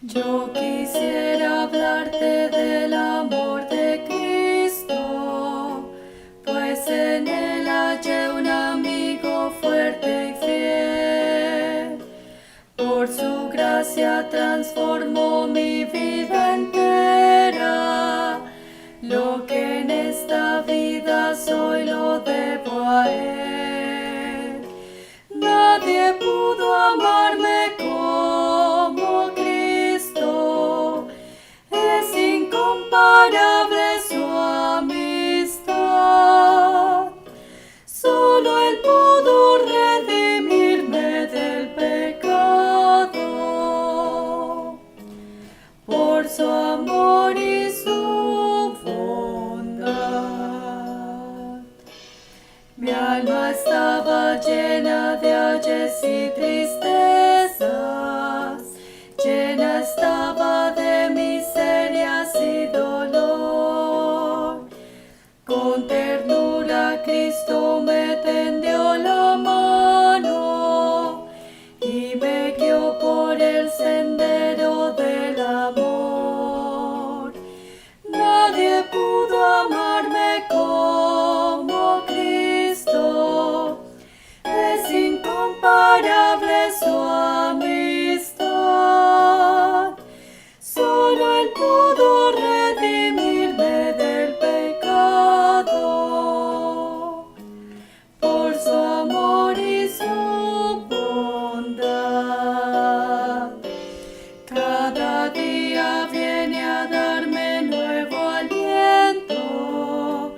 Yo quisiera hablarte del amor de Cristo, pues en él hallé un amigo fuerte y fiel. Por su gracia transformó mi vida entera. Lo que en esta vida soy lo debo a él. Nadie pudo amarme como Cristo. Es incomparable su amistad. Solo él pudo redimirme del pecado. Por su amor y su bondad. Mi alma estaba llena de ayes y tristezas, llena estaba de miserias y dolor. Con ternura Cristo me tendió la mano y me guió por el sendero del amor. Nadie pudo amarme como Cristo. Es incomparable su amistad. Solo él pudo redimirme del pecado. Por su amor y su bondad. Cada día viene a darme nuevo aliento.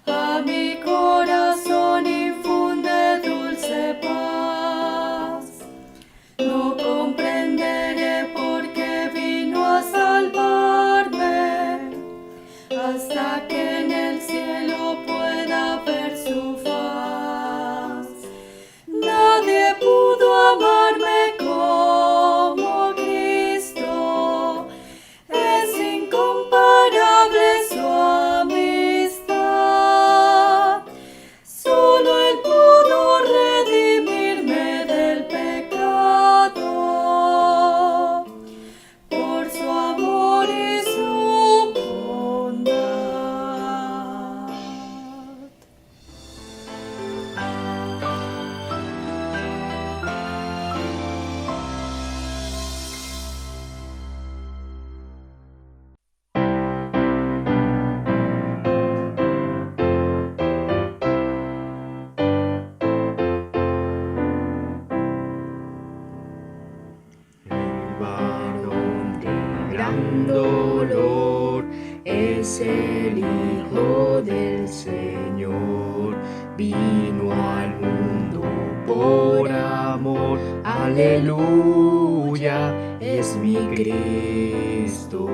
A mi corazón infunde dulce paz. No comprenderé por qué vino a salvarme, hasta que en el cielo pueda ver su faz. Nadie pudo amarme como Cristo. Es incomparable su amistad. Solo él pudo redimirme del pecado. Por su amor y su bondad. El varón de gran dolor es el Hijo del Señor. Vino al mundo por amor. Aleluya, es mi Cristo.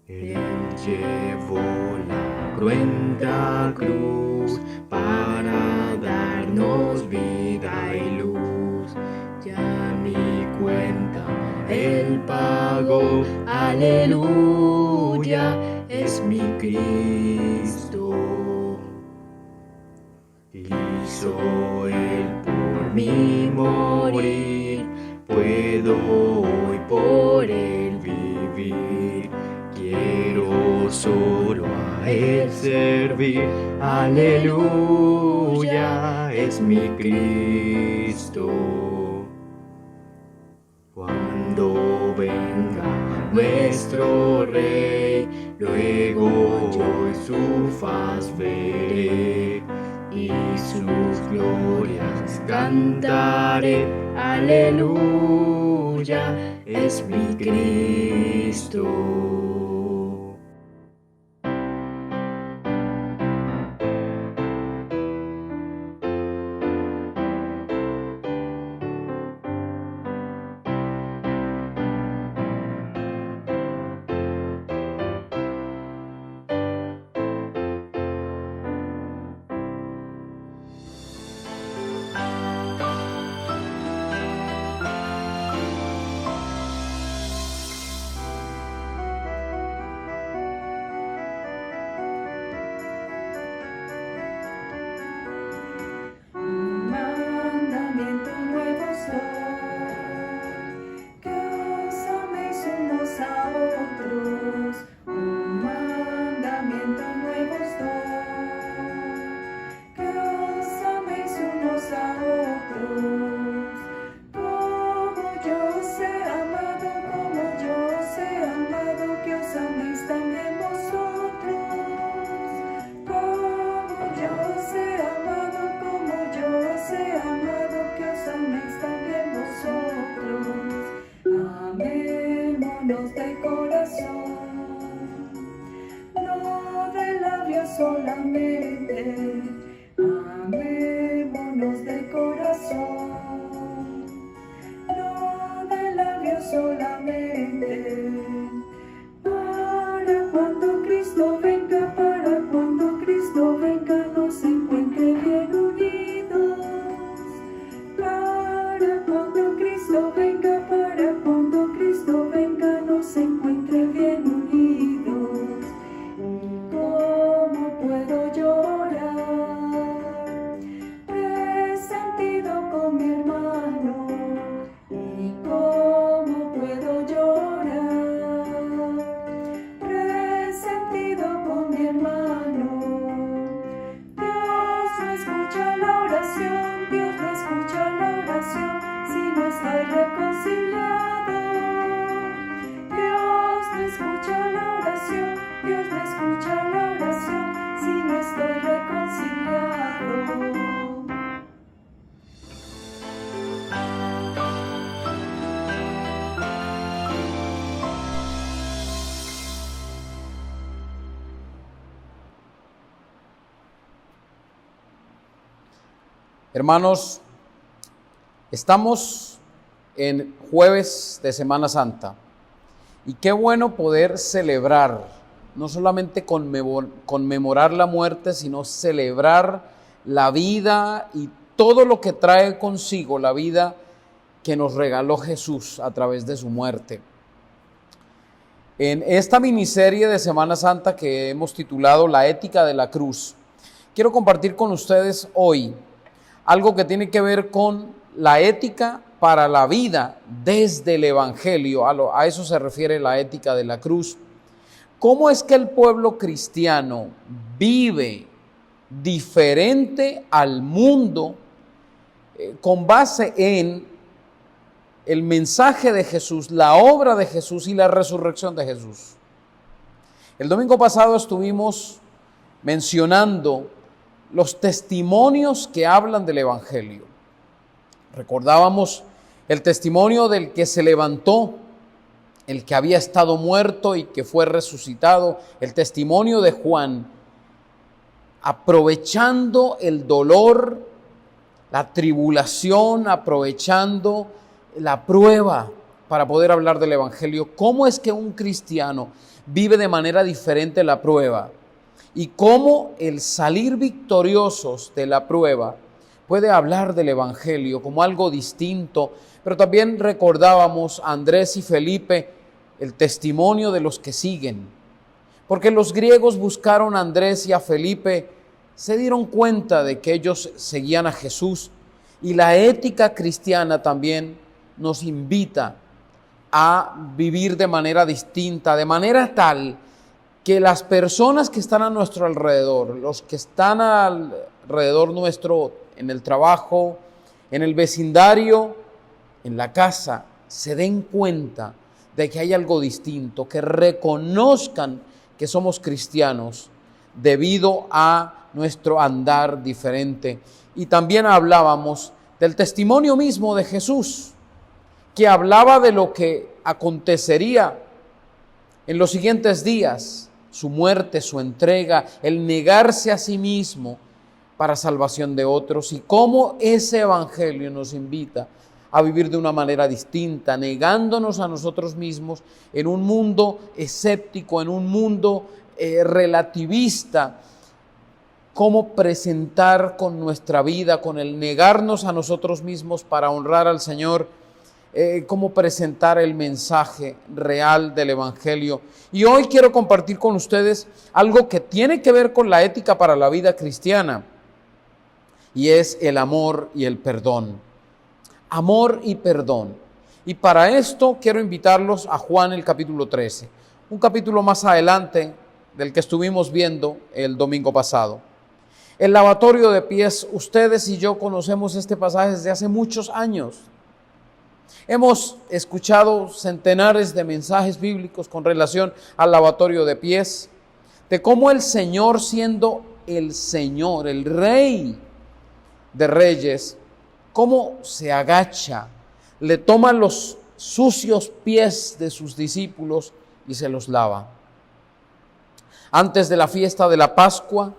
Él llevó la cruenta cruz para darnos vida y luz. Ya mi cuenta él pagó. Aleluya, es mi Cristo. Hizo él por mí morir. Puedo hoy por él vivir. Quiero solo a él servir. Aleluya, es mi Cristo. Cuando venga nuestro Rey, luego hoy su faz veré y sus glorias cantaré. Aleluya, es mi Cristo. amémonos de corazón, no de labios solamente, amémonos de corazón, no de labios solamente, para cuando Cristo venga, nos encuentre bien unidos, para cuando Cristo venga, nos encuentre bien unidos. ¿Cómo puedo llorar, resentido con mi hermano? ¿Y cómo puedo llorar, resentido con mi hermano? Dios no escucha la oración, Dios no escucha la oración si no estoy reconciliado. Dios no escucha la oración, Dios no escucha la oración si no estoy reconciliado. Hermanos, estamos en jueves de Semana Santa y qué bueno poder celebrar, no solamente conmemorar la muerte, sino celebrar la vida y todo lo que trae consigo la vida que nos regaló Jesús a través de su muerte. En esta miniserie de Semana Santa que hemos titulado La ética de la cruz, quiero compartir con ustedes hoy algo que tiene que ver con la ética para la vida desde el Evangelio. A eso se refiere la ética de la cruz. ¿Cómo es que el pueblo cristiano vive diferente al mundo con base en el mensaje de Jesús, la obra de Jesús y la resurrección de Jesús? El domingo pasado estuvimos mencionando los testimonios que hablan del Evangelio. Recordábamos el testimonio del que se levantó, el que había estado muerto y que fue resucitado, el testimonio de Juan, aprovechando el dolor, la tribulación, aprovechando la prueba para poder hablar del Evangelio. ¿Cómo es que un cristiano vive de manera diferente la prueba? Y cómo el salir victoriosos de la prueba puede hablar del Evangelio como algo distinto. Pero también recordábamos a Andrés y Felipe el testimonio de los que siguen. Porque los griegos buscaron a Andrés y a Felipe, se dieron cuenta de que ellos seguían a Jesús. Y la ética cristiana también nos invita a vivir de manera distinta, de manera tal que las personas que están a nuestro alrededor, los que están alrededor nuestro en el trabajo, en el vecindario, en la casa, se den cuenta de que hay algo distinto, que reconozcan que somos cristianos debido a nuestro andar diferente. Y también hablábamos del testimonio mismo de Jesús, que hablaba de lo que acontecería en los siguientes días, su muerte, su entrega, el negarse a sí mismo para salvación de otros, y cómo ese evangelio nos invita a vivir de una manera distinta, negándonos a nosotros mismos en un mundo escéptico, en un mundo relativista. Cómo presentar con nuestra vida, con el negarnos a nosotros mismos para honrar al Señor, cómo presentar el mensaje real del Evangelio. Y hoy quiero compartir con ustedes algo que tiene que ver con la ética para la vida cristiana, y es el amor y el perdón. Amor y perdón. Y para esto quiero invitarlos a Juan el capítulo 13, un capítulo más adelante del que estuvimos viendo el domingo pasado. El lavatorio de pies, ustedes y yo conocemos este pasaje desde hace muchos años. Hemos escuchado centenares de mensajes bíblicos con relación al lavatorio de pies, de cómo el Señor, siendo el Señor, el Rey de Reyes, cómo se agacha, le toma los sucios pies de sus discípulos y se los lava. Antes de la fiesta de la Pascua,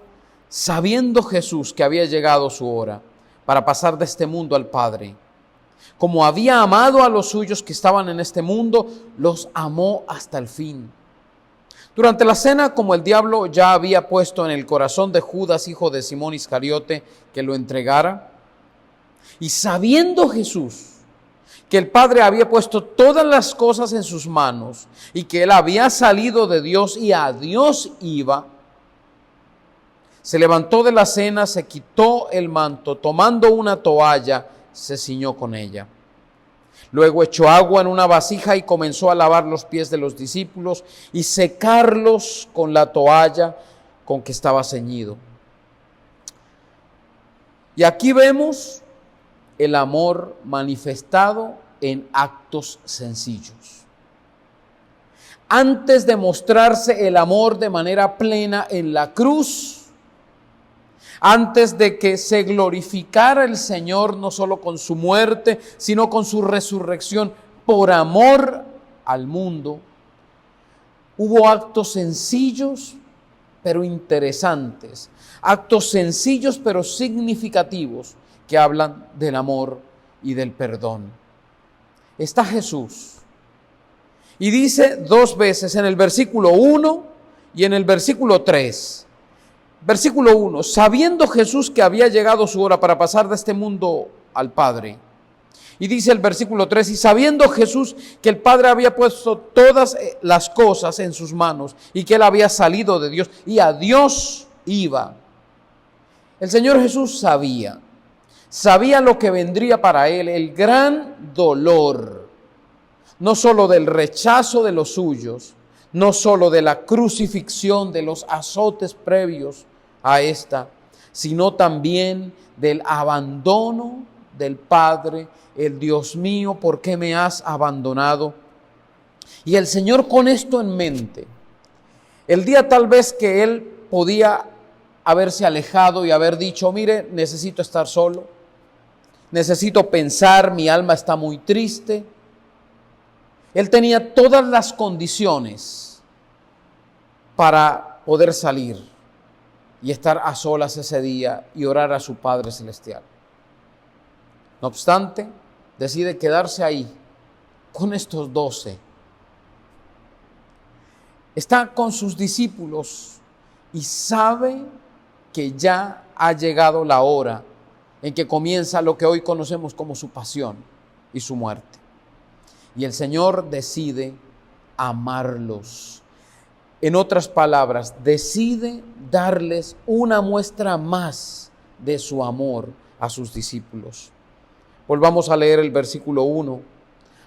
sabiendo Jesús que había llegado su hora para pasar de este mundo al Padre, como había amado a los suyos que estaban en este mundo, los amó hasta el fin. Durante la cena, como el diablo ya había puesto en el corazón de Judas, hijo de Simón Iscariote, que lo entregara, y sabiendo Jesús que el Padre había puesto todas las cosas en sus manos y que él había salido de Dios y a Dios iba, se levantó de la cena, se quitó el manto, tomando una toalla, se ciñó con ella. Luego echó agua en una vasija y comenzó a lavar los pies de los discípulos y secarlos con la toalla con que estaba ceñido. Y aquí vemos el amor manifestado en actos sencillos. Antes de mostrarse el amor de manera plena en la cruz, antes de que se glorificara el Señor no solo con su muerte, sino con su resurrección por amor al mundo, hubo actos sencillos pero interesantes, actos sencillos pero significativos que hablan del amor y del perdón. Está Jesús y dice dos veces en el versículo 1 y en el versículo 3. Versículo 1, sabiendo Jesús que había llegado su hora para pasar de este mundo al Padre. Y dice el versículo 3, y sabiendo Jesús que el Padre había puesto todas las cosas en sus manos y que él había salido de Dios y a Dios iba. El Señor Jesús sabía lo que vendría para él, el gran dolor, no solo del rechazo de los suyos, no solo de la crucifixión, de los azotes previos a esta, sino también del abandono del Padre, el Dios mío, ¿por qué me has abandonado? Y el Señor con esto en mente, el día tal vez que él podía haberse alejado y haber dicho, mire, necesito estar solo, necesito pensar, mi alma está muy triste. Él tenía todas las condiciones para poder salir y estar a solas ese día y orar a su Padre Celestial. No obstante, decide quedarse ahí con estos 12. Está con sus discípulos y sabe que ya ha llegado la hora en que comienza lo que hoy conocemos como su pasión y su muerte. Y el Señor decide amarlos. En otras palabras, decide darles una muestra más de su amor a sus discípulos. Volvamos a leer el versículo 1.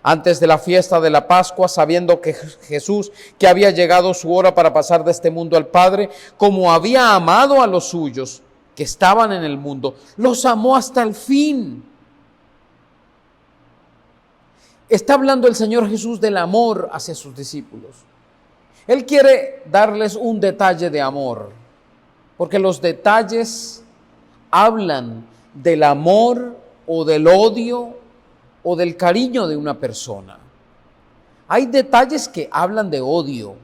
Antes de la fiesta de la Pascua, sabiendo que Jesús, que había llegado su hora para pasar de este mundo al Padre, como había amado a los suyos que estaban en el mundo, los amó hasta el fin. Está hablando el Señor Jesús del amor hacia sus discípulos. Él quiere darles un detalle de amor, porque los detalles hablan del amor o del odio o del cariño de una persona. Hay detalles que hablan de odio.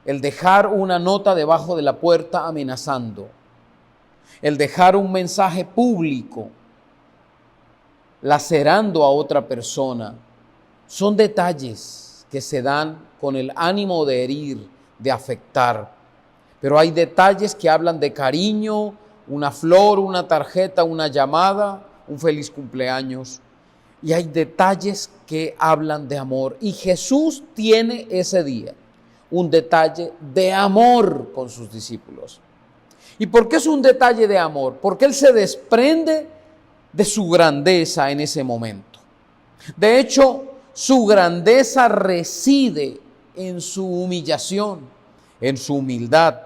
El dejar una nota debajo de la puerta amenazando. El dejar un mensaje público lacerando a otra persona. Son detalles que se dan con el ánimo de herir, de afectar. Pero hay detalles que hablan de cariño, una flor, una tarjeta, una llamada, un feliz cumpleaños. Y hay detalles que hablan de amor. Y Jesús tiene ese día un detalle de amor con sus discípulos. ¿Y por qué es un detalle de amor? Porque Él se desprende de su grandeza en ese momento. De hecho, su grandeza reside en su humillación, en su humildad.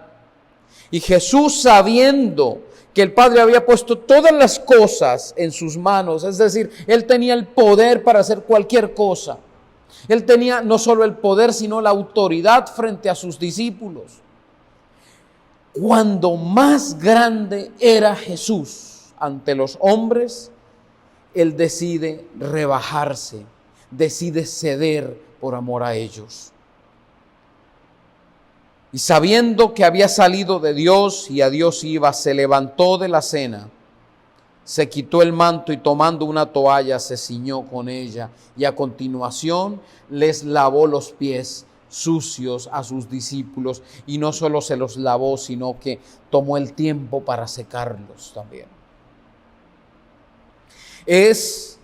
Y Jesús, sabiendo que el Padre había puesto todas las cosas en sus manos, es decir, Él tenía el poder para hacer cualquier cosa. Él tenía no solo el poder, sino la autoridad frente a sus discípulos. Cuando más grande era Jesús ante los hombres, Él decide rebajarse, decide ceder por amor a ellos. Y sabiendo que había salido de Dios y a Dios iba, se levantó de la cena, se quitó el manto y tomando una toalla se ciñó con ella y a continuación les lavó los pies sucios a sus discípulos, y no solo se los lavó, sino que tomó el tiempo para secarlos también. Es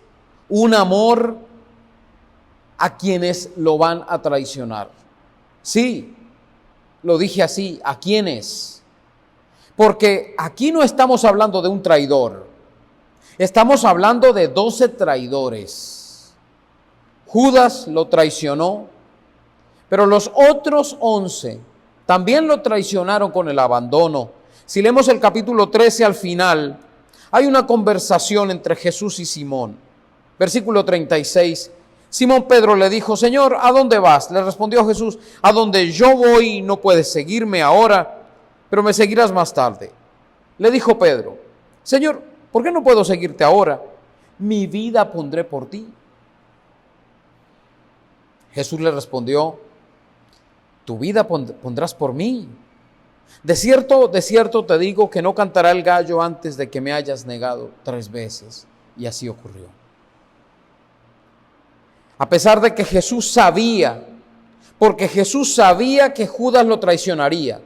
un amor a quienes lo van a traicionar. Sí, lo dije así, ¿a quiénes? Porque aquí no estamos hablando de un traidor, estamos hablando de 12 traidores. Judas lo traicionó, pero los otros 11 también lo traicionaron con el abandono. Si leemos el capítulo 13 al final, hay una conversación entre Jesús y Simón. Versículo 36. Simón Pedro le dijo: Señor, ¿a dónde vas? Le respondió Jesús: a donde yo voy no puedes seguirme ahora, pero me seguirás más tarde. Le dijo Pedro: Señor, ¿por qué no puedo seguirte ahora? Mi vida pondré por ti. Jesús le respondió: tu vida pondrás por mí. De cierto te digo que no cantará el gallo antes de que me hayas negado 3 veces. Y así ocurrió. A pesar de que Jesús sabía, porque Jesús sabía que Judas lo traicionaría.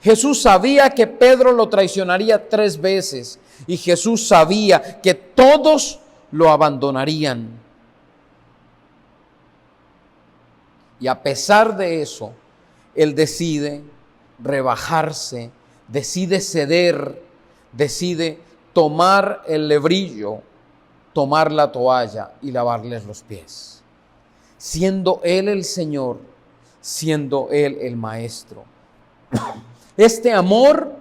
Jesús sabía que Pedro lo traicionaría 3 veces. Y Jesús sabía que todos lo abandonarían. Y a pesar de eso, Él decide rebajarse, decide ceder, decide tomar el lebrillo, tomar la toalla y lavarles los pies. Siendo Él el Señor, siendo Él el Maestro. Este amor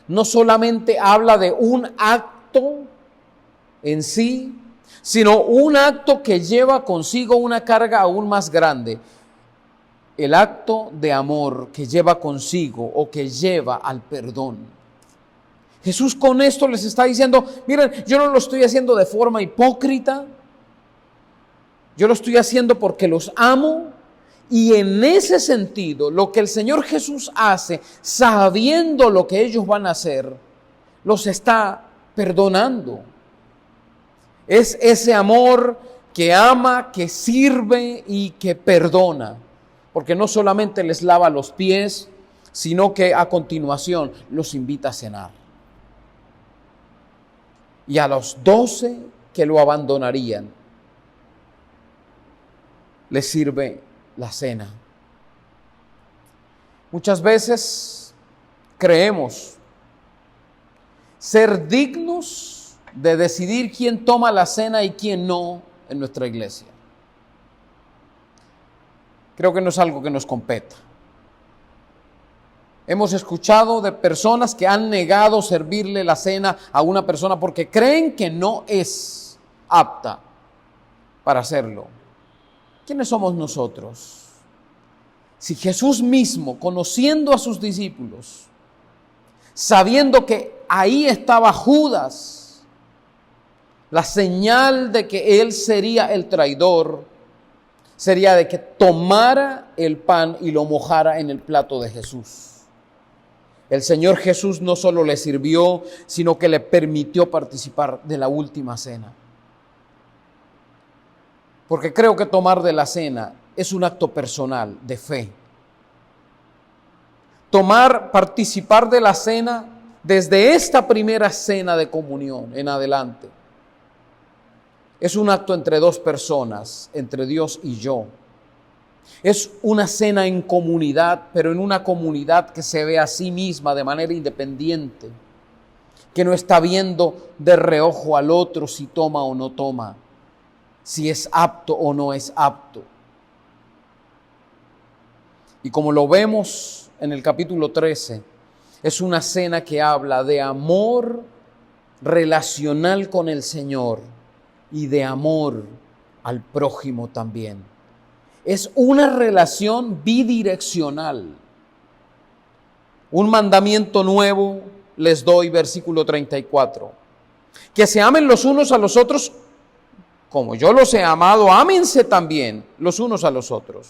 no solamente habla de un acto en sí, sino un acto que lleva consigo una carga aún más grande. El acto de amor que lleva consigo o que lleva al perdón. Jesús con esto les está diciendo: miren, yo no lo estoy haciendo de forma hipócrita, yo lo estoy haciendo porque los amo. Y en ese sentido, lo que el Señor Jesús hace, sabiendo lo que ellos van a hacer, los está perdonando. Es ese amor que ama, que sirve y que perdona. Porque no solamente les lava los pies, sino que a continuación los invita a cenar. Y a los 12 que lo abandonarían, les sirve la cena. Muchas veces creemos ser dignos de decidir quién toma la cena y quién no en nuestra iglesia. Creo que no es algo que nos competa. Hemos escuchado de personas que han negado servirle la cena a una persona porque creen que no es apta para hacerlo. ¿Quiénes somos nosotros? Si Jesús mismo, conociendo a sus discípulos, sabiendo que ahí estaba Judas, la señal de que él sería el traidor, sería de que tomara el pan y lo mojara en el plato de Jesús. El Señor Jesús no solo le sirvió, sino que le permitió participar de la última cena. Porque creo que tomar de la cena es un acto personal de fe. Participar de la cena desde esta primera cena de comunión en adelante, es un acto entre 2 personas, entre Dios y yo. Es una cena en comunidad, pero en una comunidad que se ve a sí misma de manera independiente, que no está viendo de reojo al otro si toma o no toma, si es apto o no es apto. Y como lo vemos en el capítulo 13, es una cena que habla de amor relacional con el Señor y de amor al prójimo también. Es una relación bidireccional. Un mandamiento nuevo les doy, versículo 34. Que se amen los unos a los otros como yo los he amado, ámense también los unos a los otros.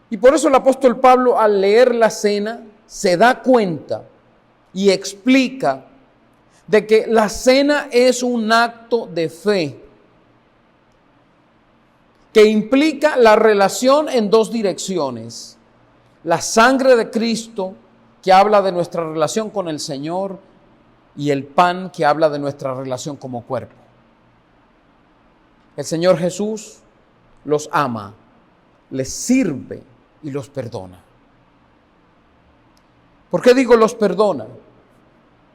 Y por eso el apóstol Pablo, al leer la cena, se da cuenta y explica de que la cena es un acto de fe que implica la relación en dos direcciones. La sangre de Cristo, que habla de nuestra relación con el Señor, y el pan, que habla de nuestra relación como cuerpo. El Señor Jesús los ama, les sirve y los perdona. ¿Por qué digo los perdona?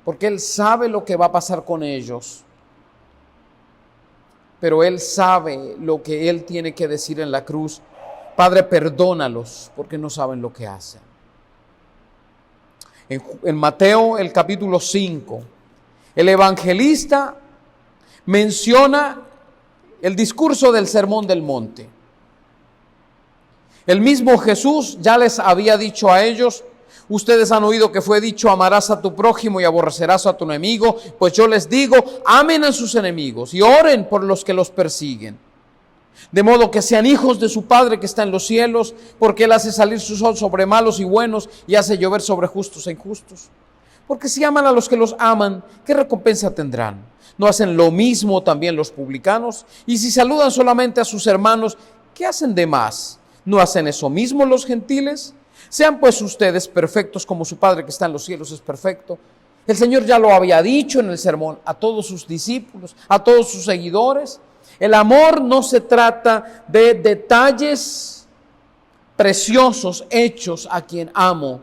Porque Él sabe lo que va a pasar con ellos, pero Él sabe lo que Él tiene que decir en la cruz. Padre, perdónalos porque no saben lo que hacen. En Mateo, el capítulo 5, el evangelista menciona el discurso del Sermón del Monte. El mismo Jesús ya les había dicho a ellos: ustedes han oído que fue dicho, amarás a tu prójimo y aborrecerás a tu enemigo. Pues yo les digo, amen a sus enemigos y oren por los que los persiguen. De modo que sean hijos de su Padre que está en los cielos, porque Él hace salir su sol sobre malos y buenos y hace llover sobre justos e injustos. Porque si aman a los que los aman, ¿qué recompensa tendrán? ¿No hacen lo mismo también los publicanos? Y si saludan solamente a sus hermanos, ¿qué hacen de más? ¿No hacen eso mismo los gentiles? Sean pues ustedes perfectos como su Padre que está en los cielos es perfecto. El Señor ya lo había dicho en el sermón a todos sus discípulos, a todos sus seguidores. El amor no se trata de detalles preciosos hechos a quien amo.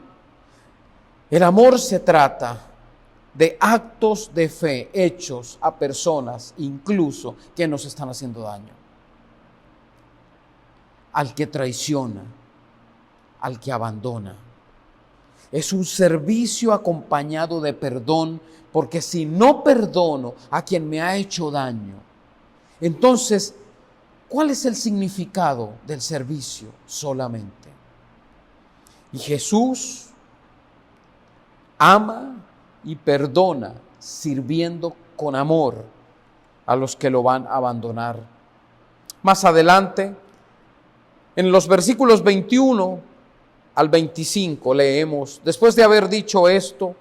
El amor se trata de actos de fe hechos a personas incluso que nos están haciendo daño. Al que traiciona, al que abandona. Es un servicio acompañado de perdón, porque si no perdono a quien me ha hecho daño, entonces, ¿cuál es el significado del servicio solamente? Y Jesús ama y perdona sirviendo con amor a los que lo van a abandonar. Más adelante, en los versículos 21 al 25 leemos: después de haber dicho esto,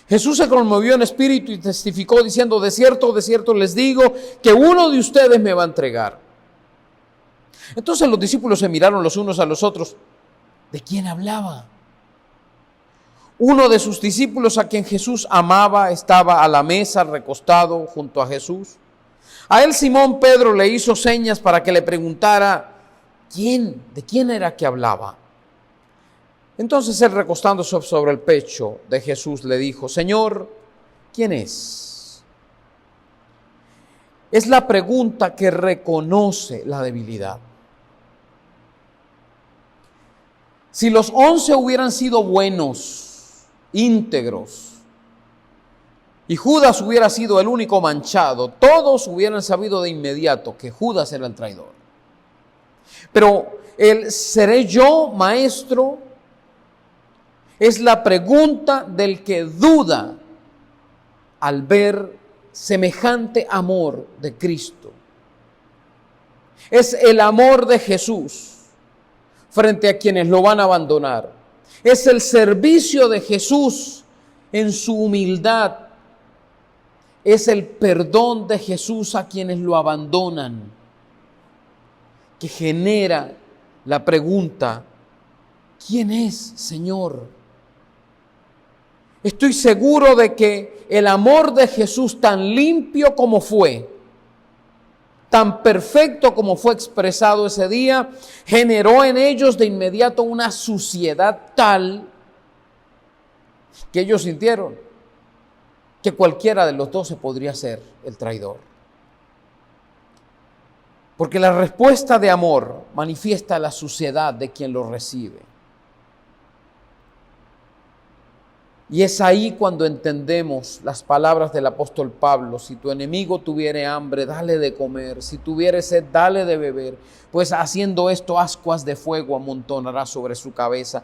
Jesús se conmovió en espíritu y testificó diciendo: de cierto les digo que uno de ustedes me va a entregar. Entonces los discípulos se miraron los unos a los otros. ¿De quién hablaba? Uno de sus discípulos, a quien Jesús amaba, estaba a la mesa recostado junto a Jesús. A él Simón Pedro le hizo señas para que le preguntara de quién era que hablaba. Entonces él, recostándose sobre el pecho de Jesús, le dijo: Señor, ¿quién es? Es la pregunta que reconoce la debilidad. Si los 11 hubieran sido buenos, íntegros, y Judas hubiera sido el único manchado, todos hubieran sabido de inmediato que Judas era el traidor. Pero el ¿seré yo maestro? Es la pregunta del que duda al ver semejante amor de Cristo. Es el amor de Jesús frente a quienes lo van a abandonar. Es el servicio de Jesús en su humildad. Es el perdón de Jesús a quienes lo abandonan, que genera la pregunta: ¿quién es, Señor? Estoy seguro de que el amor de Jesús, tan limpio como fue, tan perfecto como fue expresado ese día, generó en ellos de inmediato una suciedad tal que ellos sintieron que cualquiera de los 12 podría ser el traidor. Porque la respuesta de amor manifiesta la suciedad de quien lo recibe. Y es ahí cuando entendemos las palabras del apóstol Pablo: si tu enemigo tuviere hambre, dale de comer; si tuviere sed, dale de beber, pues haciendo esto, ascuas de fuego amontonará sobre su cabeza.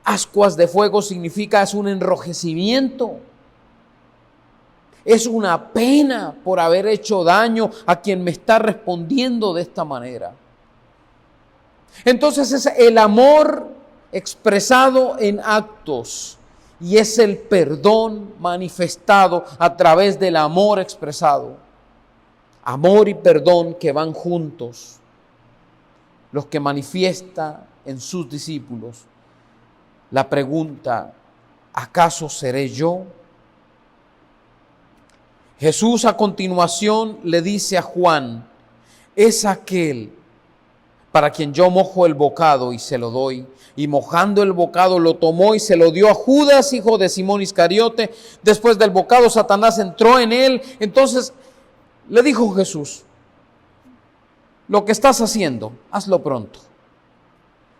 Ascuas de fuego significa, es un enrojecimiento. Es una pena por haber hecho daño a quien me está respondiendo de esta manera. Entonces es el amor expresado en actos y es el perdón manifestado a través del amor expresado. Amor y perdón que van juntos, los que manifiesta en sus discípulos. La pregunta, ¿acaso seré yo? Jesús a continuación le dice a Juan, es aquel para quien yo mojo el bocado y se lo doy. Y mojando el bocado lo tomó y se lo dio a Judas, hijo de Simón Iscariote. Después del bocado Satanás entró en él. Entonces le dijo Jesús, lo que estás haciendo, hazlo pronto.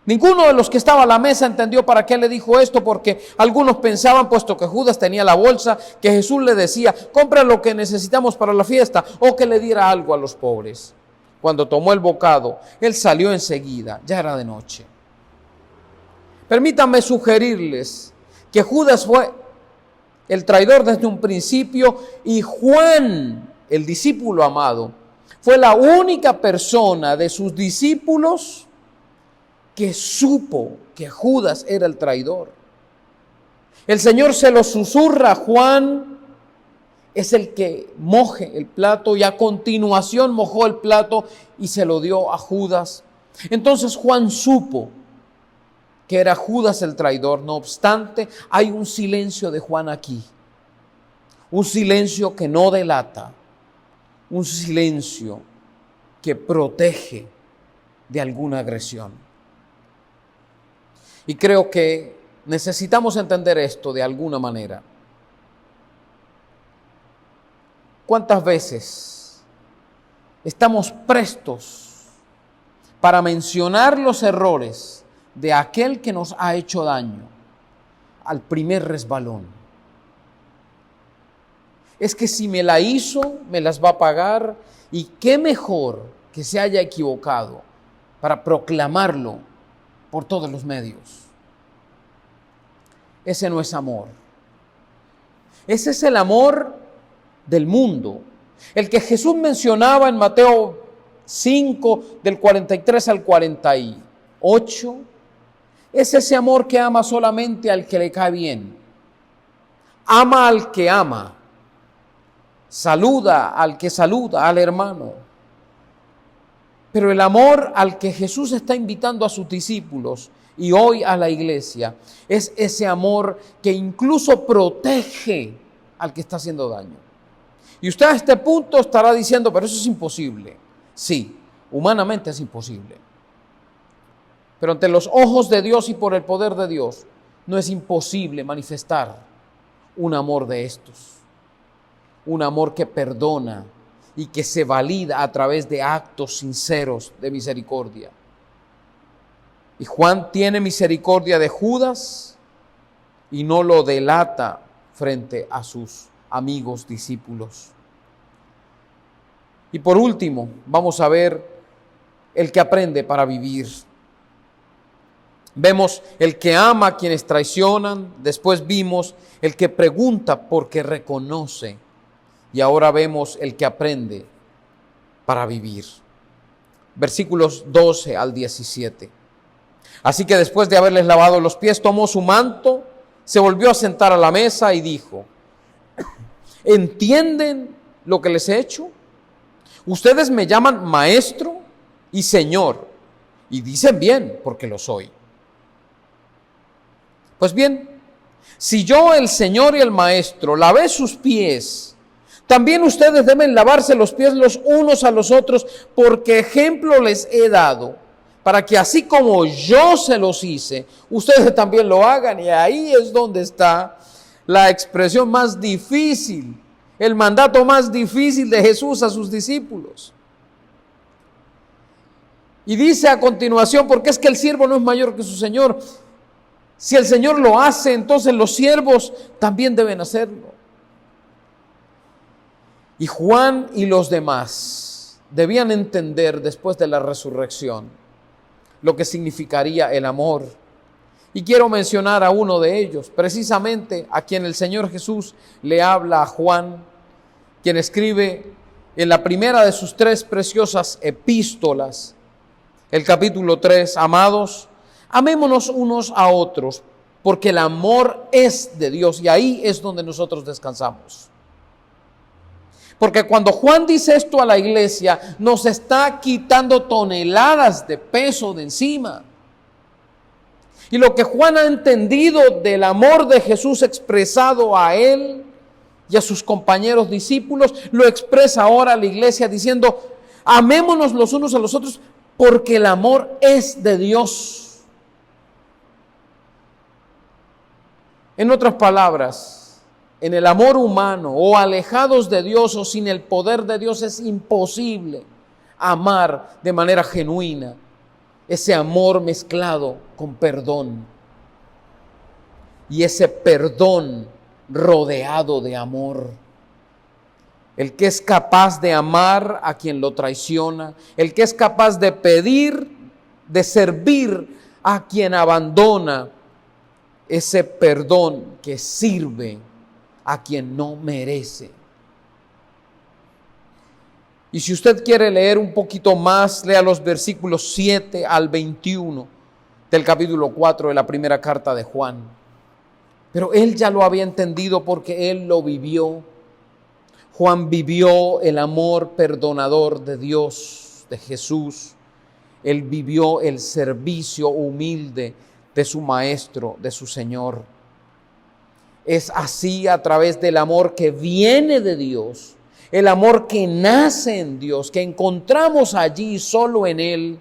Ninguno de los que estaba a la mesa entendió para qué le dijo esto, porque algunos pensaban, puesto que Judas tenía la bolsa, que Jesús le decía, compra lo que necesitamos para la fiesta, o que le diera algo a los pobres. Cuando tomó el bocado, él salió enseguida, ya era de noche. Permítanme sugerirles que Judas fue el traidor desde un principio y Juan, el discípulo amado, fue la única persona de sus discípulos que supo que Judas era el traidor. El Señor se lo susurra a Juan, es el que moje el plato y a continuación mojó el plato y se lo dio a Judas. Entonces Juan supo que era Judas el traidor. No obstante, hay un silencio de Juan aquí, un silencio que no delata, un silencio que protege de alguna agresión. Y creo que necesitamos entender esto de alguna manera. ¿Cuántas veces estamos prestos para mencionar los errores de aquel que nos ha hecho daño al primer resbalón? Es que si me la hizo, me las va a pagar, y qué mejor que se haya equivocado para proclamarlo por todos los medios. Ese no es amor. Ese es el amor del mundo. El que Jesús mencionaba en Mateo 5, del 43 al 48, es ese amor que ama solamente al que le cae bien. Ama al que ama. Saluda al que saluda, al hermano. Pero el amor al que Jesús está invitando a sus discípulos y hoy a la iglesia es ese amor que incluso protege al que está haciendo daño. Y usted a este punto estará diciendo, pero eso es imposible. Sí, humanamente es imposible. Pero ante los ojos de Dios y por el poder de Dios, no es imposible manifestar un amor de estos. Un amor que perdona y que se valida a través de actos sinceros de misericordia. Y Juan tiene misericordia de Judas y no lo delata frente a sus amigos discípulos. Y por último, vamos a ver el que aprende para vivir. Vemos el que ama a quienes traicionan, después vimos el que pregunta porque reconoce. Y ahora vemos el que aprende para vivir. Versículos 12 al 17. Así que después de haberles lavado los pies, tomó su manto, se volvió a sentar a la mesa y dijo, ¿entienden lo que les he hecho? Ustedes me llaman maestro y señor, y dicen bien, porque lo soy. Pues bien, si yo, el Señor y el Maestro, lavé sus pies, también ustedes deben lavarse los pies los unos a los otros, porque ejemplo les he dado, para que así como yo se los hice, ustedes también lo hagan. Y ahí es donde está la expresión más difícil, el mandato más difícil de Jesús a sus discípulos. Y dice a continuación, porque es que el siervo no es mayor que su Señor. Si el Señor lo hace, entonces los siervos también deben hacerlo. Y Juan y los demás debían entender después de la resurrección lo que significaría el amor. Y quiero mencionar a uno de ellos, precisamente a quien el Señor Jesús le habla a Juan quien escribe en la primera de sus 3 preciosas epístolas, el capítulo 3, amados, amémonos unos a otros, porque el amor es de Dios, y ahí es donde nosotros descansamos. Porque cuando Juan dice esto a la iglesia, nos está quitando toneladas de peso de encima. Y lo que Juan ha entendido del amor de Jesús expresado a él y a sus compañeros discípulos, lo expresa ahora a la iglesia diciendo, amémonos los unos a los otros porque el amor es de Dios. En otras palabras, en el amor humano o alejados de Dios o sin el poder de Dios es imposible amar de manera genuina. Ese amor mezclado con perdón. Y ese perdón rodeado de amor. El que es capaz de amar a quien lo traiciona. El que es capaz de pedir, de servir a quien abandona. Ese perdón que sirve a quien no merece. Y si usted quiere leer un poquito más, lea los versículos 7 al 21 del capítulo 4 de la primera carta de Juan. Pero él ya lo había entendido porque él lo vivió. Juan vivió el amor perdonador de Dios, de Jesús. Él vivió el servicio humilde de su Maestro, de su Señor. Es así a través del amor que viene de Dios. El amor que nace en Dios, que encontramos allí solo en Él,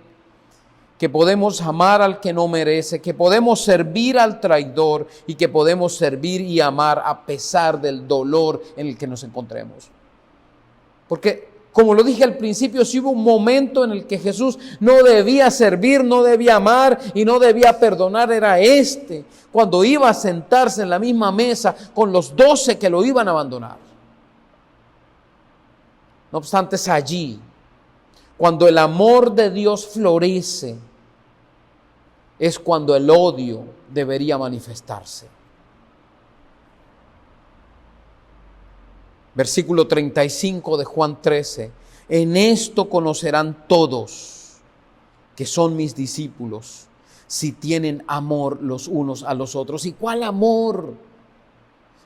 que podemos amar al que no merece, que podemos servir al traidor y que podemos servir y amar a pesar del dolor en el que nos encontremos. Porque, como lo dije al principio, si hubo un momento en el que Jesús no debía servir, no debía amar y no debía perdonar, era cuando iba a sentarse en la misma mesa con los 12 que lo iban a abandonar. No obstante, es allí, cuando el amor de Dios florece, es cuando el odio debería manifestarse. Versículo 35 de Juan 13. En esto conocerán todos que son mis discípulos, si tienen amor los unos a los otros. ¿Y cuál amor?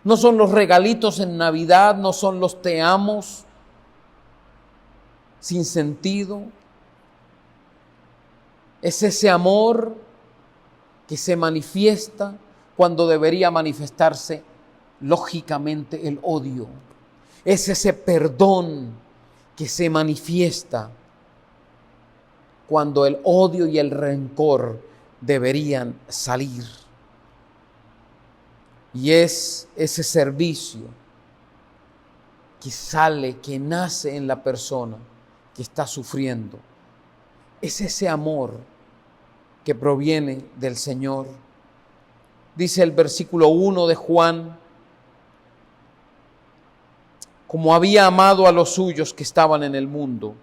No son los regalitos en Navidad, no son los te amos sin sentido. Es ese amor que se manifiesta cuando debería manifestarse lógicamente el odio. Es ese perdón que se manifiesta cuando el odio y el rencor deberían salir. Y es ese servicio que sale, que nace en la persona que está sufriendo. Es ese amor que proviene del Señor. Dice el versículo 1 de Juan, como había amado a los suyos que estaban en el mundo,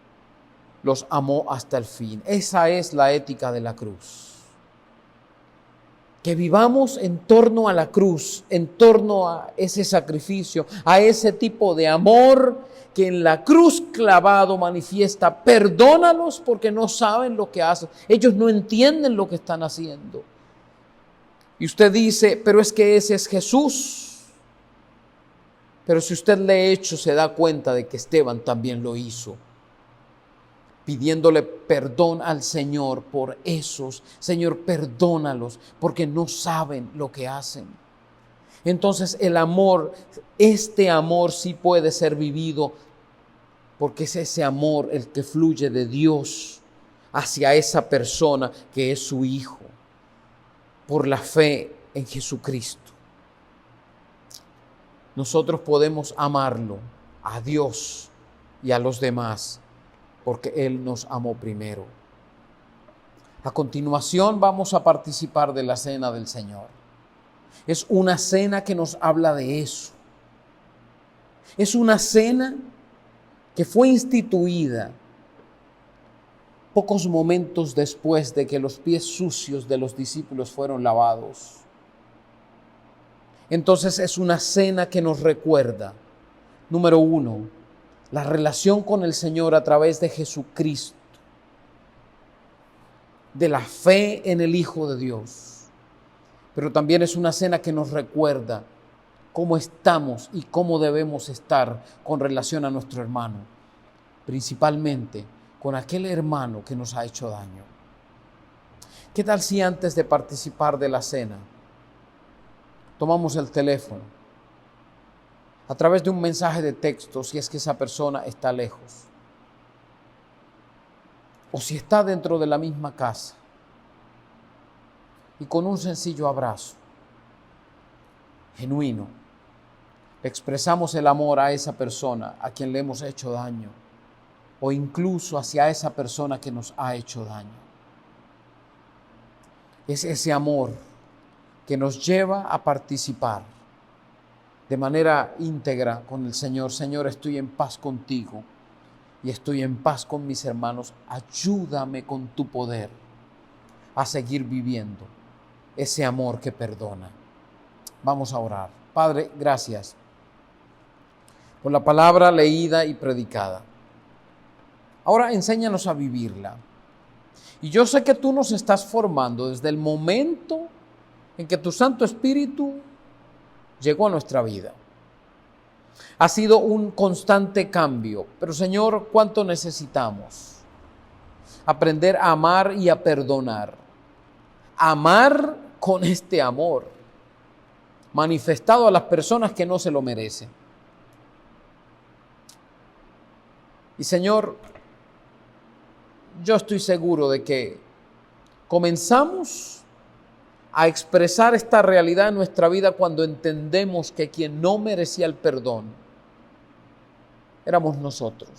los amó hasta el fin. Esa es la ética de la cruz. Que vivamos en torno a la cruz, en torno a ese sacrificio, a ese tipo de amor que en la cruz clavado manifiesta, perdónalos porque no saben lo que hacen. Ellos no entienden lo que están haciendo. Y usted dice, pero es que ese es Jesús. Pero si usted lee Hechos, se da cuenta de que Esteban también lo hizo, pidiéndole perdón al Señor por esos. Señor, perdónalos porque no saben lo que hacen. Entonces el amor, este amor sí puede ser vivido porque es ese amor el que fluye de Dios hacia esa persona que es su Hijo, por la fe en Jesucristo. Nosotros podemos amarlo, a Dios y a los demás, porque Él nos amó primero. A continuación vamos a participar de la cena del Señor. Es una cena que nos habla de eso. Es una cena que fue instituida pocos momentos después de que los pies sucios de los discípulos fueron lavados. Entonces es una cena que nos recuerda, número 1, la relación con el Señor a través de Jesucristo, de la fe en el Hijo de Dios. Pero también es una cena que nos recuerda cómo estamos y cómo debemos estar con relación a nuestro hermano, principalmente con aquel hermano que nos ha hecho daño. ¿Qué tal si antes de participar de la cena tomamos el teléfono a través de un mensaje de texto, si es que esa persona está lejos, o si está dentro de la misma casa, y con un sencillo abrazo genuino expresamos el amor a esa persona a quien le hemos hecho daño, o incluso hacia esa persona que nos ha hecho daño? Es ese amor que nos lleva a participar de manera íntegra con el Señor. Señor, estoy en paz contigo y estoy en paz con mis hermanos. Ayúdame con tu poder a seguir viviendo ese amor que perdona. Vamos a orar. Padre, gracias por la palabra leída y predicada. Ahora enséñanos a vivirla. Y yo sé que tú nos estás formando desde el momento en que tu Santo Espíritu llegó a nuestra vida. Ha sido un constante cambio, pero Señor, ¿cuánto necesitamos aprender a amar y a perdonar? Amar con este amor manifestado a las personas que no se lo merecen. Y Señor, yo estoy seguro de que comenzamos a expresar esta realidad en nuestra vida cuando entendemos que quien no merecía el perdón éramos nosotros.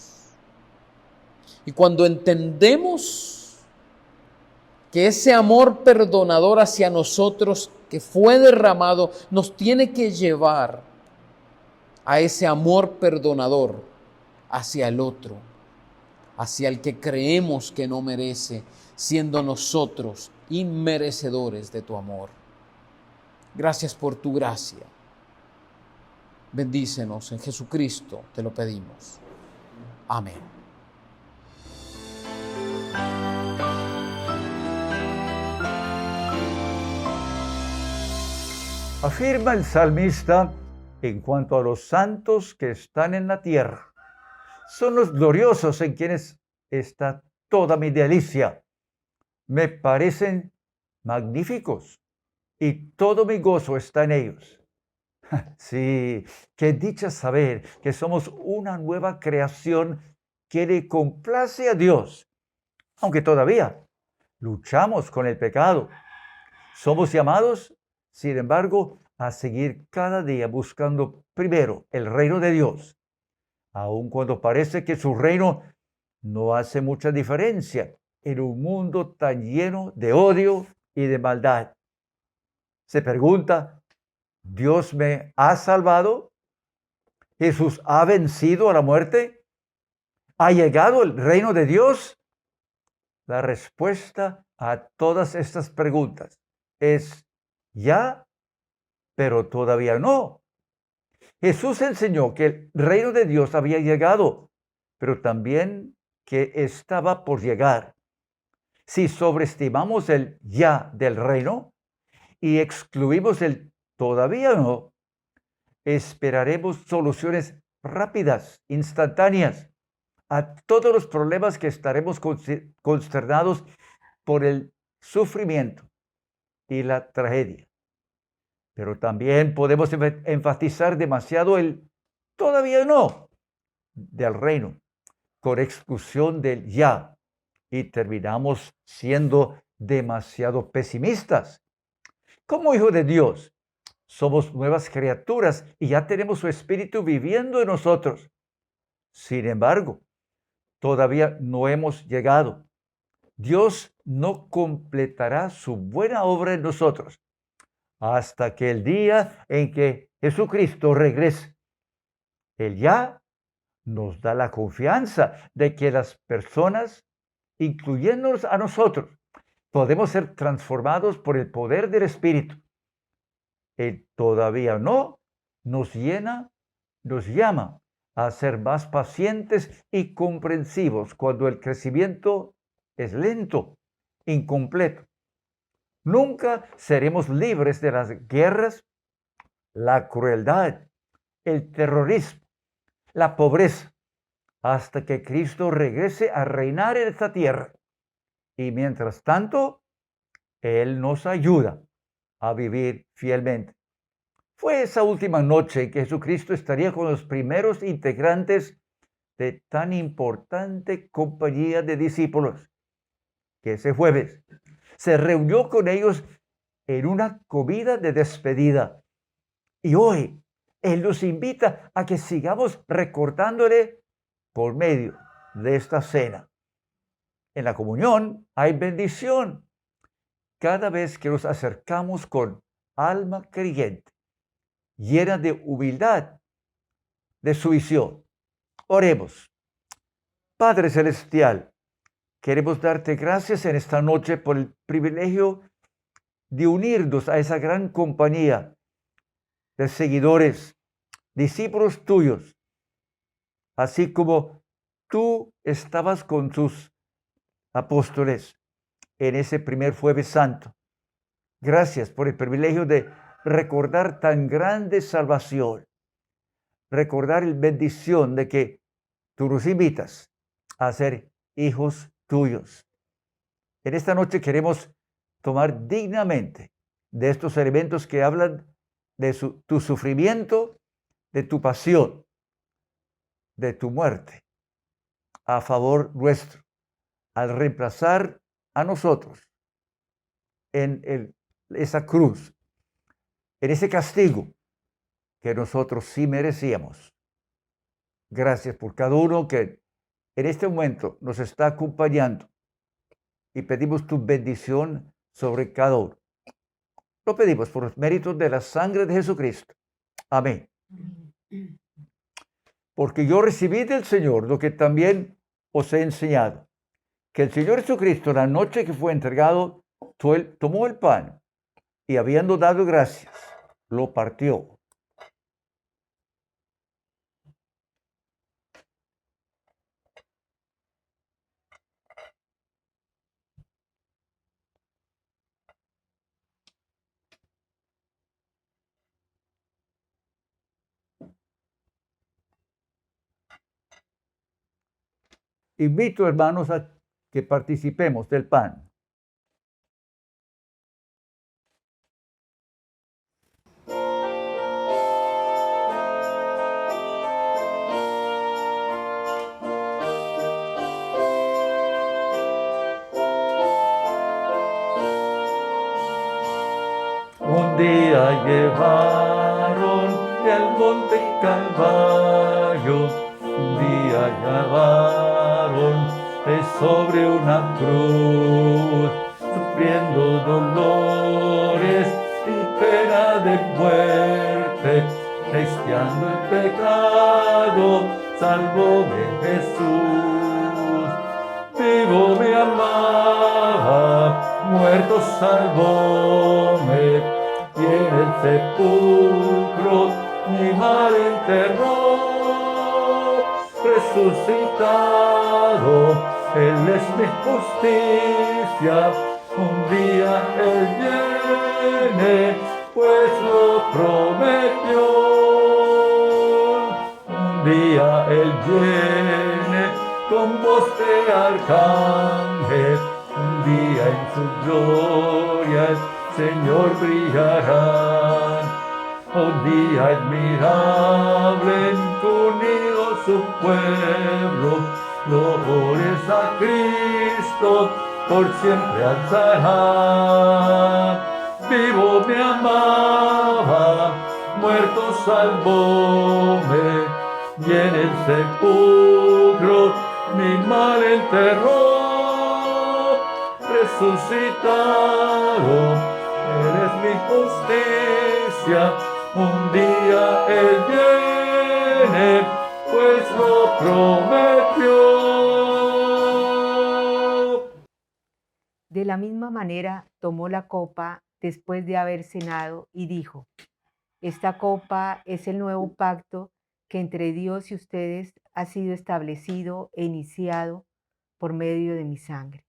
Y cuando entendemos que ese amor perdonador hacia nosotros que fue derramado nos tiene que llevar a ese amor perdonador hacia el otro, hacia el que creemos que no merece, siendo nosotros inmerecedores de tu amor. Gracias por tu gracia. Bendícenos en Jesucristo, te lo pedimos. Amén. Afirma el salmista en cuanto a los santos que están en la tierra. Son los gloriosos en quienes está toda mi delicia. Me parecen magníficos y todo mi gozo está en ellos. Sí, qué dicha saber que somos una nueva creación que le complace a Dios, aunque todavía luchamos con el pecado. Somos llamados, sin embargo, a seguir cada día buscando primero el reino de Dios, aun cuando parece que su reino no hace mucha diferencia en un mundo tan lleno de odio y de maldad. Se pregunta, ¿Dios me ha salvado? ¿Jesús ha vencido a la muerte? ¿Ha llegado el reino de Dios? La respuesta a todas estas preguntas es ya, pero todavía no. Jesús enseñó que el reino de Dios había llegado, pero también que estaba por llegar. Si sobreestimamos el ya del reino y excluimos el todavía no, esperaremos soluciones rápidas, instantáneas, a todos los problemas que estaremos consternados por el sufrimiento y la tragedia. Pero también podemos enfatizar demasiado el todavía no del reino, con exclusión del ya, y terminamos siendo demasiado pesimistas. Como hijo de Dios, somos nuevas criaturas y ya tenemos su espíritu viviendo en nosotros. Sin embargo, todavía no hemos llegado. Dios no completará su buena obra en nosotros hasta que el día en que Jesucristo regrese. El ya nos da la confianza de que las personas, incluyéndonos a nosotros, podemos ser transformados por el poder del Espíritu. El todavía no nos llama a ser más pacientes y comprensivos cuando el crecimiento es lento, incompleto. Nunca seremos libres de las guerras, la crueldad, el terrorismo, la pobreza, hasta que Cristo regrese a reinar en esta tierra. Y mientras tanto, Él nos ayuda a vivir fielmente. Fue esa última noche que Jesucristo estaría con los primeros integrantes de tan importante compañía de discípulos, que ese jueves se reunió con ellos en una comida de despedida. Y hoy Él nos invita a que sigamos recordándole por medio de esta cena. En la comunión hay bendición cada vez que nos acercamos con alma creyente, llena de humildad, de sumisión. Oremos. Padre Celestial, queremos darte gracias en esta noche por el privilegio de unirnos a esa gran compañía de seguidores, discípulos tuyos, así como tú estabas con tus apóstoles en ese primer Jueves Santo. Gracias por el privilegio de recordar tan grande salvación, recordar la bendición de que tú nos invitas a ser hijos tuyos. En esta noche queremos tomar dignamente de estos elementos que hablan de tu sufrimiento, de tu pasión, de tu muerte a favor nuestro, al reemplazar a nosotros en esa cruz, en ese castigo que nosotros sí merecíamos. Gracias por cada uno que en este momento nos está acompañando y pedimos tu bendición sobre cada uno. Lo pedimos por los méritos de la sangre de Jesucristo. Amén. Porque yo recibí del Señor lo que también os he enseñado, que el Señor Jesucristo, la noche que fue entregado, tomó el pan y habiendo dado gracias, lo partió. Invito, hermanos, a que participemos del pan. Un día llevaron al monte Calvario, un día llevaron sobre una cruz, sufriendo dolores y pena de muerte, expiando el pecado, salvóme Jesús. Vivo me amaba, muerto salvóme, y en el sepulcro mi mal enterró. Resucitado, Él es mi justicia, un día Él viene, pues lo prometió. Un día Él viene con voz de arcángel, un día en su gloria el Señor brillará. Un día admirable en tu nido su pueblo, flores a Cristo por siempre alzará. Vivo me amaba, muerto salvóme, y en el sepulcro mi mal enterró. Resucitado, Él es mi justicia, un día Él viene, pues lo prometió. De la misma manera tomó la copa después de haber cenado y dijo: esta copa es el nuevo pacto que entre Dios y ustedes ha sido establecido e iniciado por medio de mi sangre.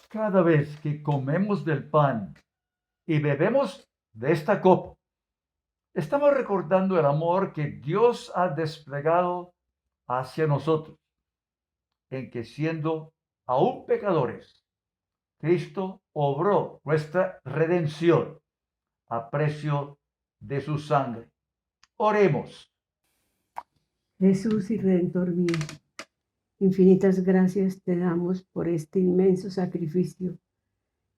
Cada vez que comemos del pan y bebemos de esta copa, estamos recordando el amor que Dios ha desplegado hacia nosotros, en que siendo aún pecadores, Cristo obró nuestra redención a precio de su sangre. Oremos. Jesús y Redentor mío, infinitas gracias te damos por este inmenso sacrificio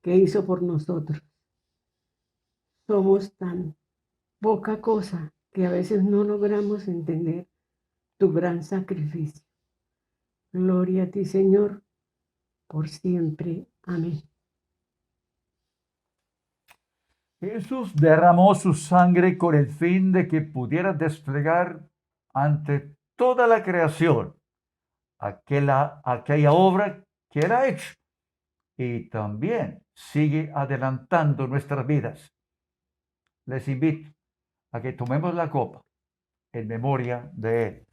que hizo por nosotros. Somos tan poca cosa que a veces no logramos entender tu gran sacrificio. Gloria a ti, Señor, por siempre. Amén. Jesús derramó su sangre con el fin de que pudiera desplegar ante toda la creación aquella obra que Él ha hecho y también sigue adelantando nuestras vidas. Les invito a que tomemos la copa en memoria de Él.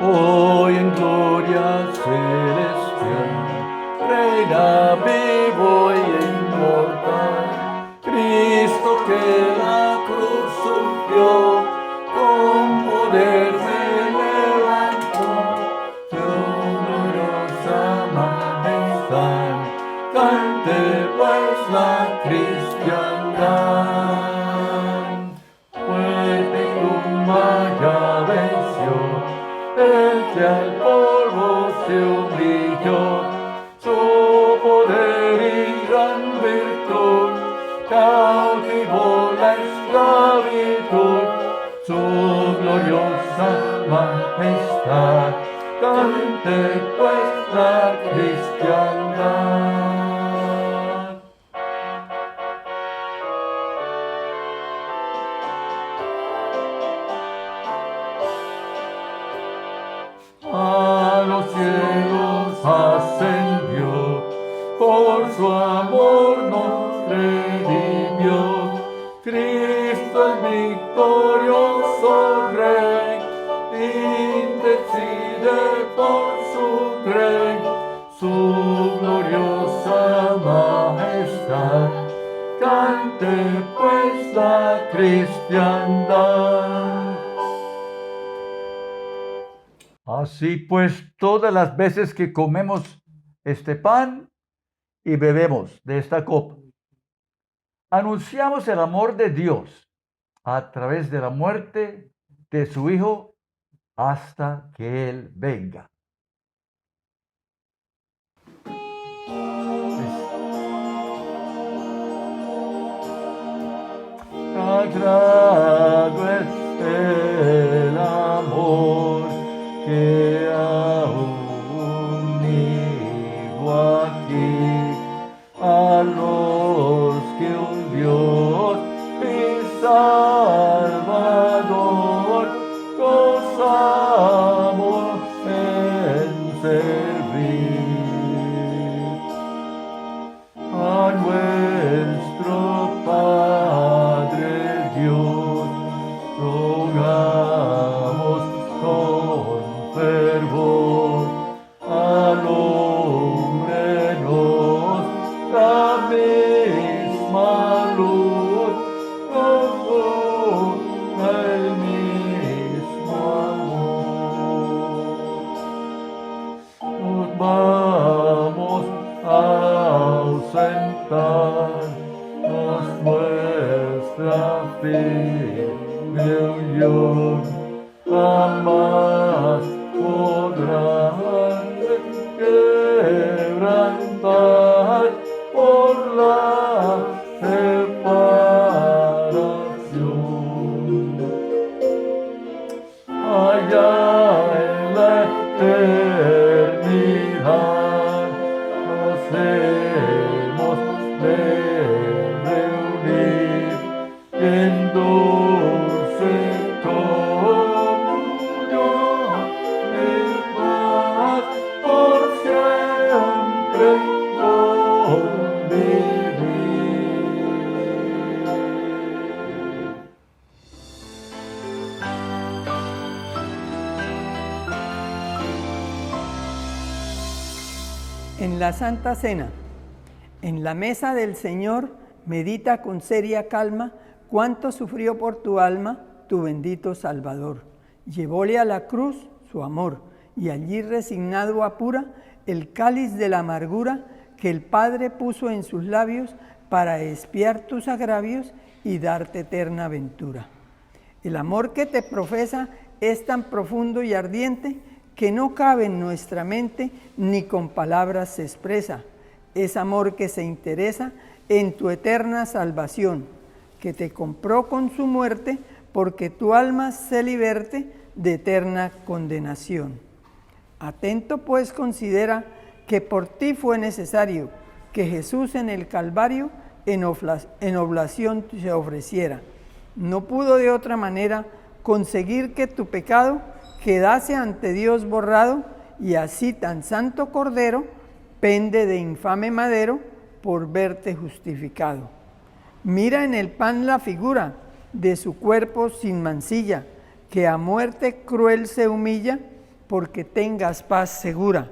Hoy en gloria celestial, reina vivo y inmortal, Cristo que la cruz sufrió, con poder se levantó, su gloriosa majestad, cante pues la cristiandad. Muerte y tumba ya venció, el que al polvo se humilló, su poder y gran virtud cautivó la esclavitud, su gloriosa majestad, cante pues la cristiandad. A los cielos ascendió, por su amor nos redimió. Cristo el victorioso Rey, intercede por su Rey, su gloriosa majestad, cante pues la cristiandad. Así pues, todas las veces que comemos este pan y bebemos de esta copa, anunciamos el amor de Dios a través de la muerte de su Hijo hasta que Él venga. Sagrado es el amor que ha unido aquí a los que un Dios mi Salvador gozamos en servir a nuestro Padre Dios, rogamos con fervor, al hombre nos la misma luz, nos una el mismo amor. Nos vamos a ausentar, nos muestra fin de unión, jamás podrán quebrantar En la Santa Cena, en la mesa del Señor, medita con seria calma cuánto sufrió por tu alma tu bendito Salvador. Llevóle a la cruz su amor, y allí resignado apura el cáliz de la amargura que el Padre puso en sus labios para expiar tus agravios y darte eterna ventura. El amor que te profesa es tan profundo y ardiente que no cabe en nuestra mente ni con palabras se expresa. Es amor que se interesa en tu eterna salvación, que te compró con su muerte porque tu alma se liberte de eterna condenación. Atento pues considera que por ti fue necesario que Jesús en el Calvario en oblación se ofreciera. No pudo de otra manera conseguir que tu pecado quedase ante Dios borrado, y así tan santo Cordero pende de infame madero por verte justificado. Mira en el pan la figura de su cuerpo sin mancilla, que a muerte cruel se humilla, porque tengas paz segura.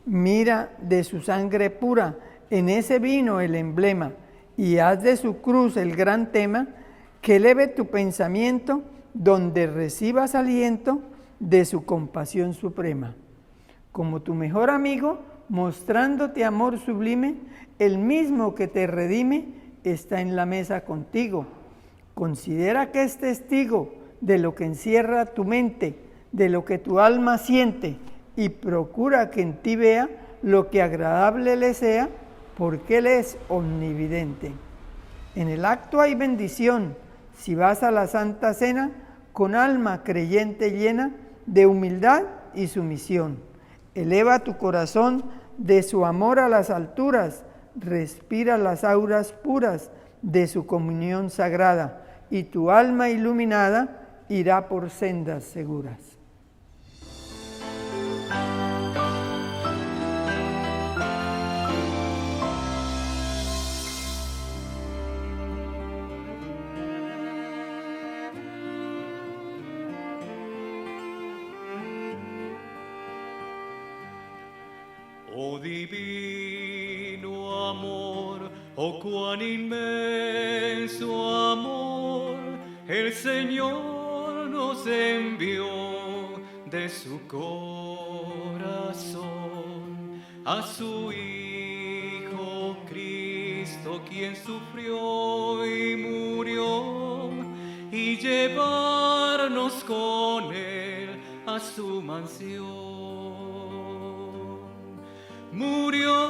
Mira de su sangre pura en ese vino el emblema, y haz de su cruz el gran tema, que eleve tu pensamiento donde recibas aliento de su compasión suprema. Como tu mejor amigo, mostrándote amor sublime, el mismo que te redime está en la mesa contigo. Considera que es testigo de lo que encierra tu mente, de lo que tu alma siente, y procura que en ti vea lo que agradable le sea, porque Él es omnividente. En el acto hay bendición. Si vas a la Santa Cena con alma creyente llena de humildad y sumisión, eleva tu corazón de su amor a las alturas, respira las auras puras de su comunión sagrada, y tu alma iluminada irá por sendas seguras. Oh divino amor, oh cuán inmenso amor, el Señor nos envió de su corazón a su Hijo Cristo, quien sufrió y murió, y llevarnos con Él a su mansión. Murió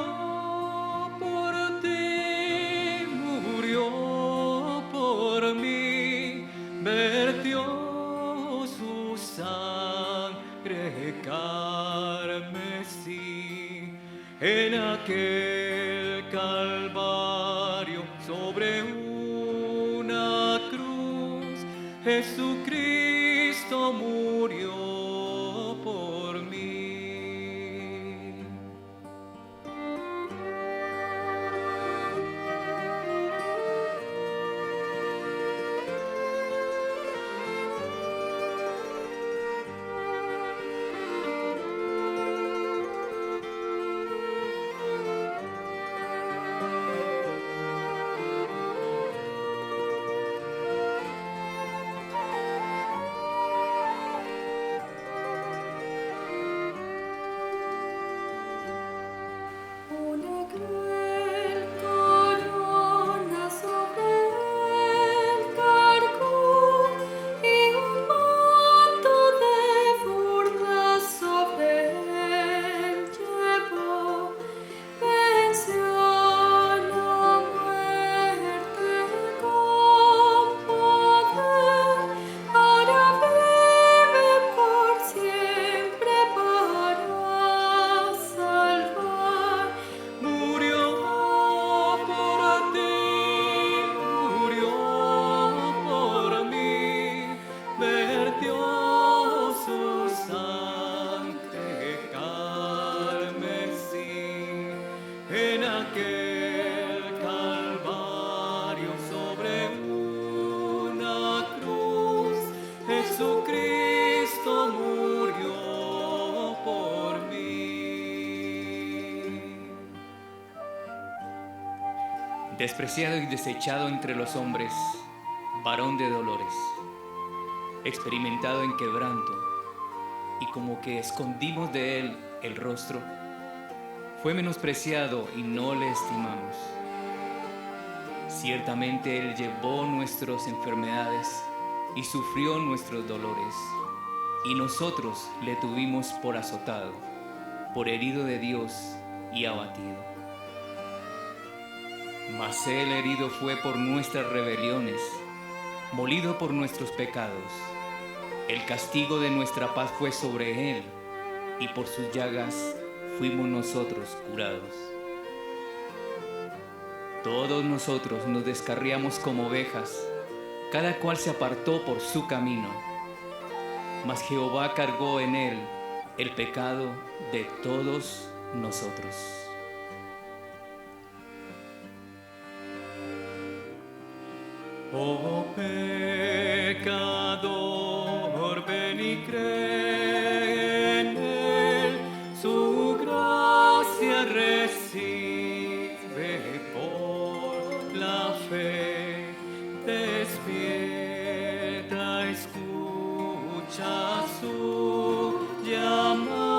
por ti, murió por mí, vertió su sangre carmesí en aquel Calvario sobre una cruz. Jesucristo murió por mí. Una cruel corona sobre él cargó, y un manto de burlas sobre él llevó. Venció la muerte con poder, ahora vive por siempre para salvar. Murió por ti, murió por mí, vertió su sangre carmesí en aquel Calvario sobre una cruz. Jesucristo murió por mí. despreciado y desechado entre los hombres, varón de dolores, experimentado en quebranto, y como que escondimos de él el rostro, fue menospreciado y no le estimamos. Ciertamente él llevó nuestras enfermedades y sufrió nuestros dolores, y nosotros le tuvimos por azotado, por herido de Dios y abatido. Mas él herido fue por nuestras rebeliones, molido por nuestros pecados. El castigo de nuestra paz fue sobre él, y por sus llagas fuimos nosotros curados. Todos nosotros nos descarriamos como ovejas, cada cual se apartó por su camino, mas Jehová cargó en él el pecado de todos nosotros. Oh pecador, ven y cree en él, su gracia recibe por la fe. Despierta, escucha su llamada.